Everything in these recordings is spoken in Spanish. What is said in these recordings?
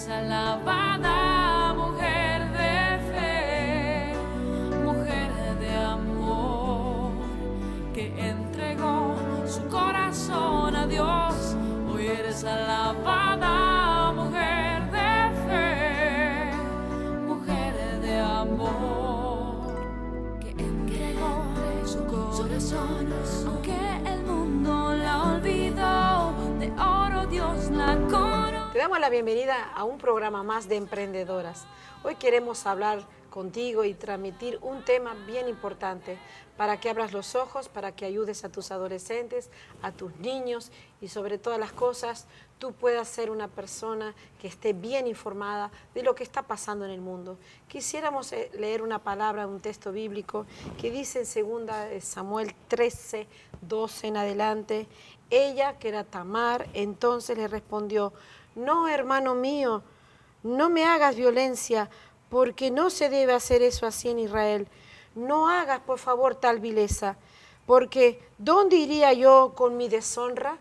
eres alabada, mujer de fe, mujer de amor, que entregó su corazón a Dios. Hoy eres alabada, mujer de fe, mujer de amor, que entregó su corazón, aunque el mundo la olvidó, de oro Dios la coronó. Te damos la bienvenida a un programa más de Emprendedoras. Hoy queremos hablar contigo y transmitir un tema bien importante para que abras los ojos, para que ayudes a tus adolescentes, a tus niños y sobre todas las cosas tú puedas ser una persona que esté bien informada de lo que está pasando en el mundo. Quisiéramos leer una palabra, un texto bíblico que dice en 2 Samuel 13, 12 en adelante. Ella, que era Tamar, entonces le respondió: no, hermano mío, no me hagas violencia, porque no se debe hacer eso así en Israel. No hagas, por favor, tal vileza, porque ¿dónde iría yo con mi deshonra?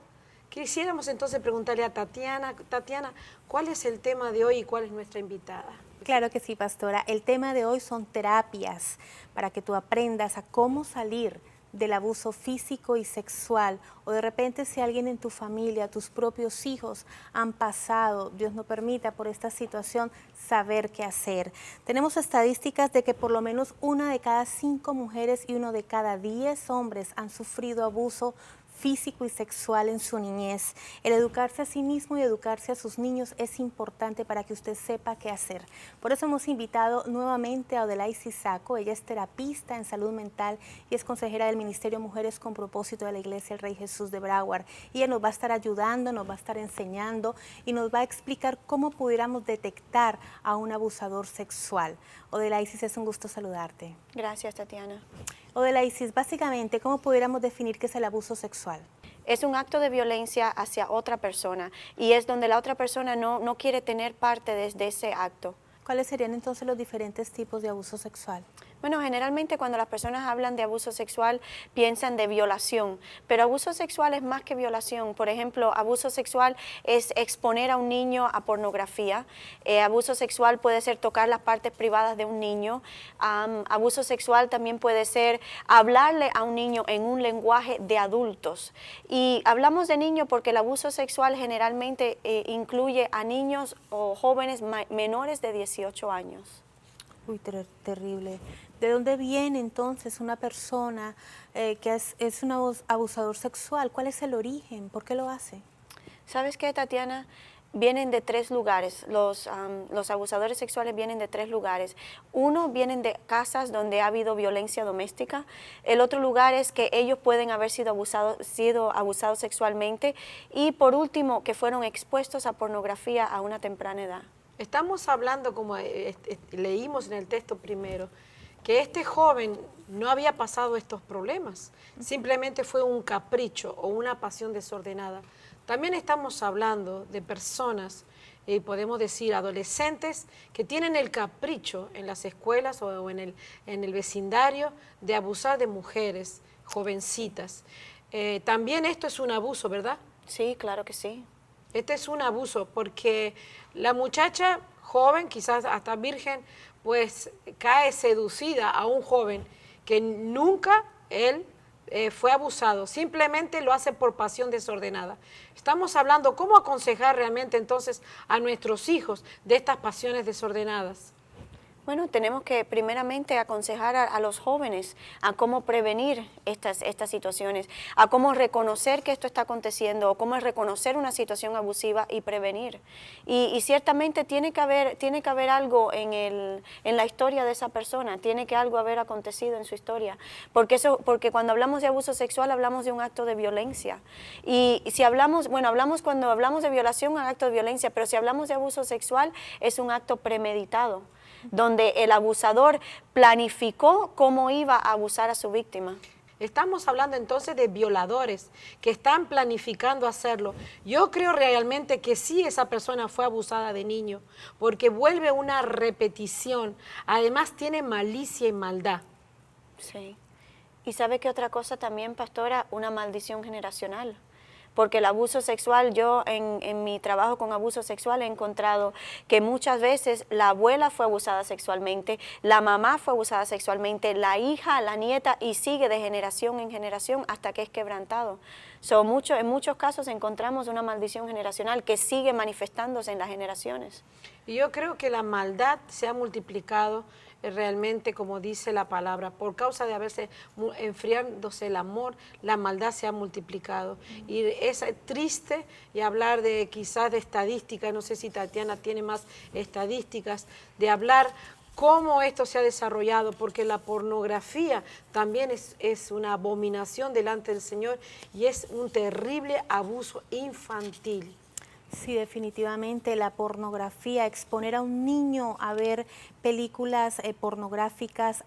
Quisiéramos entonces preguntarle a Tatiana. Tatiana, ¿cuál es el tema de hoy y cuál es nuestra invitada? Claro que sí, pastora. El tema de hoy son terapias para que tú aprendas a cómo salir del abuso físico y sexual, o de repente si alguien en tu familia, tus propios hijos han pasado, Dios no permita, por esta situación, saber qué hacer. Tenemos estadísticas de que por lo menos 1 de cada 5 mujeres y 1 de cada 10 hombres han sufrido abuso físico y sexual en su niñez. El educarse a sí mismo y educarse a sus niños es importante para que usted sepa qué hacer. Por eso hemos invitado nuevamente a Odelaisis Saco. Ella es terapista en salud mental y es consejera del Ministerio Mujeres con Propósito de la Iglesia El Rey Jesús de Broward. Y ella nos va a estar ayudando, nos va a estar enseñando y nos va a explicar cómo pudiéramos detectar a un abusador sexual. Odelaisis, es un gusto saludarte. Gracias, Tatiana. Odelaisis, básicamente, ¿cómo pudiéramos definir qué es el abuso sexual? Es un acto de violencia hacia otra persona y es donde la otra persona no quiere tener parte de ese acto. ¿Cuáles serían entonces los diferentes tipos de abuso sexual? Bueno, generalmente cuando las personas hablan de abuso sexual piensan de violación, pero abuso sexual es más que violación. Por ejemplo, abuso sexual es exponer a un niño a pornografía. Abuso sexual puede ser tocar las partes privadas de un niño. Abuso sexual también puede ser hablarle a un niño en un lenguaje de adultos. Y hablamos de niños porque el abuso sexual generalmente incluye a niños o jóvenes menores de 18 años. Uy, terrible. ¿De dónde viene entonces una persona que es un abusador sexual? ¿Cuál es el origen? ¿Por qué lo hace? ¿Sabes qué, Tatiana? Vienen de 3 lugares. Los abusadores sexuales vienen de 3 lugares. Uno, vienen de casas donde ha habido violencia doméstica. El otro lugar es que ellos pueden haber sido abusados sexualmente. Y por último, que fueron expuestos a pornografía a una temprana edad. Estamos hablando, como leímos en el texto primero, que este joven no había pasado estos problemas, simplemente fue un capricho o una pasión desordenada. También estamos hablando de personas, podemos decir adolescentes, que tienen el capricho en las escuelas o en el vecindario de abusar de mujeres jovencitas. También esto es un abuso, ¿verdad? Sí, claro que sí. Este es un abuso porque la muchacha joven, quizás hasta virgen, pues cae seducida a un joven que nunca él fue abusado, simplemente lo hace por pasión desordenada. Estamos hablando cómo aconsejar realmente entonces a nuestros hijos de estas pasiones desordenadas. Bueno, tenemos que primeramente aconsejar a los jóvenes a cómo prevenir estas situaciones, a cómo reconocer que esto está aconteciendo, o cómo reconocer una situación abusiva y prevenir. Y ciertamente tiene que haber algo en la historia de esa persona, tiene que algo haber acontecido en su historia, porque cuando hablamos de abuso sexual hablamos de un acto de violencia. Y si hablamos, cuando hablamos de violación, un acto de violencia, pero si hablamos de abuso sexual es un acto premeditado, donde el abusador planificó cómo iba a abusar a su víctima. Estamos hablando entonces de violadores que están planificando hacerlo. Yo creo realmente que sí, esa persona fue abusada de niño, porque vuelve una repetición. Además tiene malicia y maldad. Sí. ¿Y sabe qué otra cosa también, pastora? Una maldición generacional. porque el abuso sexual, yo en mi trabajo con abuso sexual he encontrado que muchas veces la abuela fue abusada sexualmente, la mamá fue abusada sexualmente, la hija, la nieta, y sigue de generación en generación hasta que es quebrantado. En muchos casos encontramos una maldición generacional que sigue manifestándose en las generaciones. Y yo creo que la maldad se ha multiplicado realmente, como dice la palabra, por causa de haberse enfriándose el amor, la maldad se ha multiplicado. Y es triste, y hablar de quizás de estadísticas, no sé si Tatiana tiene más estadísticas, de hablar cómo esto se ha desarrollado, porque la pornografía también es una abominación delante del Señor y es un terrible abuso infantil. Sí, definitivamente la pornografía, exponer a un niño a ver películas pornográficas.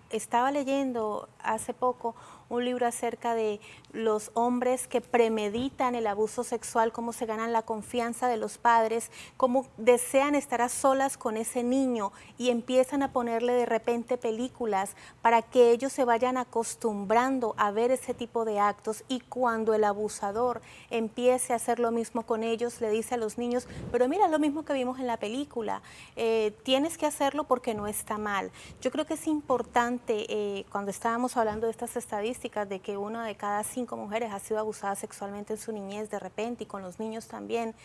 Estaba leyendo hace poco un libro acerca de los hombres que premeditan el abuso sexual, cómo se ganan la confianza de los padres, cómo desean estar a solas con ese niño y empiezan a ponerle de repente películas para que ellos se vayan acostumbrando a ver ese tipo de actos, y cuando el abusador empiece a hacer lo mismo con ellos, le dice a los niños, pero mira lo mismo que vimos en la película, tienes que hacerlo porque no está mal. Yo creo que es importante, cuando estábamos hablando de estas estadísticas, de que 1 de cada 5 mujeres ha sido abusada sexualmente en su niñez de repente, y con los niños también,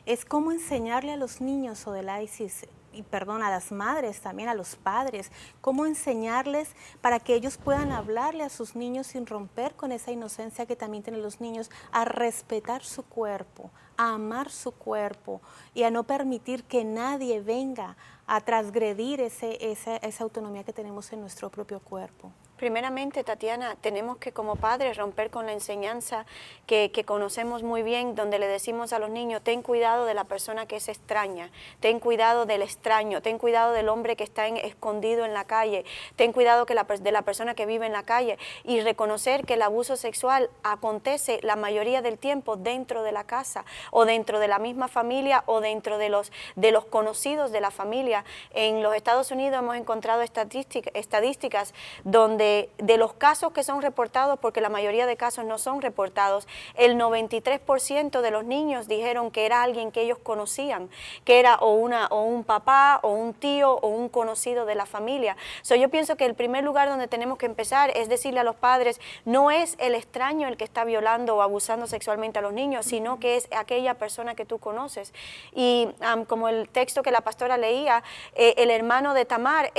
es cómo enseñarle a los niños, Odelaisis, y perdón, a las madres también, a los padres, cómo enseñarles para que ellos puedan hablarle a sus niños sin romper con esa inocencia que también tienen los niños, a respetar su cuerpo, a amar su cuerpo y a no permitir que nadie venga a transgredir esa autonomía que tenemos en nuestro propio cuerpo. Primeramente, Tatiana, tenemos que como padres romper con la enseñanza que conocemos muy bien, donde le decimos a los niños, ten cuidado de la persona que es extraña, ten cuidado del extraño, ten cuidado del hombre que está escondido en la calle, ten cuidado de la persona que vive en la calle, y reconocer que el abuso sexual acontece la mayoría del tiempo dentro de la casa, o dentro de la misma familia, o dentro de los conocidos de la familia. En los Estados Unidos hemos encontrado estadísticas donde de los casos que son reportados, porque la mayoría de casos no son reportados, el 93% de los niños dijeron que era alguien que ellos conocían, que era o un papá, o un tío, o un conocido de la familia. Yo pienso que el primer lugar donde tenemos que empezar es decirle a los padres, no es el extraño el que está violando o abusando sexualmente a los niños, sino que es aquella persona que tú conoces. Y como el texto que la pastora leía, el hermano de Tamar,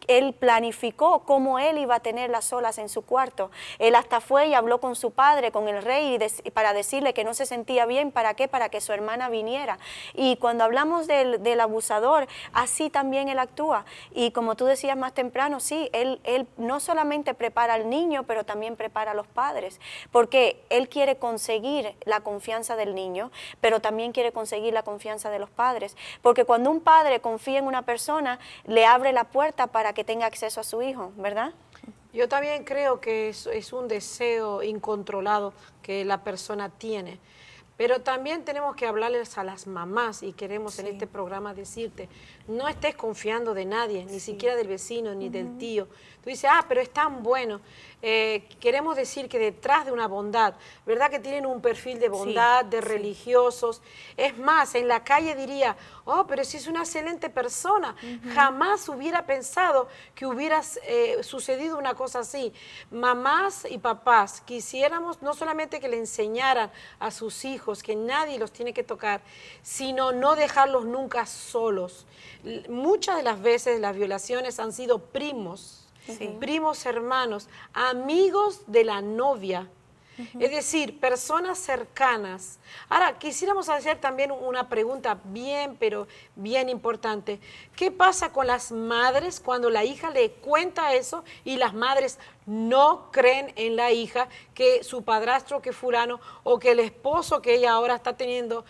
él planificó cómo él iba a tenerlas solas en su cuarto. Él hasta fue y habló con su padre, con el rey, para decirle que no se sentía bien. ¿Para qué? Para que su hermana viniera. Y cuando hablamos del abusador, así también él actúa. Y como tú decías más temprano, sí, él no solamente prepara al niño, pero también prepara a los padres, porque él quiere conseguir la confianza del niño, pero también quiere conseguir la confianza de los padres. Porque cuando un padre confía en una persona, le abre la puerta para que tenga acceso a su hijo, ¿verdad? Yo también creo que es un deseo incontrolado que la persona tiene. Pero también tenemos que hablarles a las mamás, y queremos en este programa decirte, no estés confiando de nadie, ni siquiera del vecino, ni del tío. Tú dices, pero es tan bueno. Queremos decir que detrás de una bondad, ¿verdad? Que tienen un perfil de bondad, de religiosos. Es más, en la calle diría, pero si es una excelente persona, jamás hubiera pensado que hubiera sucedido una cosa así. Mamás y papás, quisiéramos no solamente que le enseñaran a sus hijos que nadie los tiene que tocar, sino no dejarlos nunca solos. Muchas de las veces las violaciones han sido primos, primos hermanos, amigos de la novia, es decir, personas cercanas. Ahora, quisiéramos hacer también una pregunta pero bien importante. ¿Qué pasa con las madres cuando la hija le cuenta eso y las madres no creen en la hija, que su padrastro, que fulano, o que el esposo que ella ahora está teniendo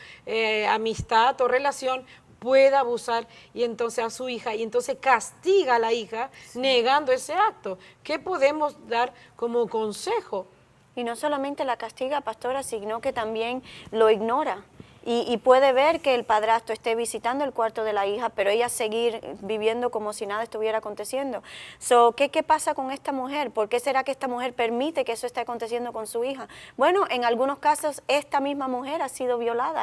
amistad o relación, pueda abusar y entonces a su hija, y entonces castiga a la hija negando ese acto? ¿Qué podemos dar como consejo? Y no solamente la castiga, pastora, sino que también lo ignora. y puede ver que el padrastro esté visitando el cuarto de la hija, pero ella seguir viviendo como si nada estuviera aconteciendo. ¿Qué pasa con esta mujer? ¿Por qué será que esta mujer permite que eso esté aconteciendo con su hija? Bueno, en algunos casos esta misma mujer ha sido violada.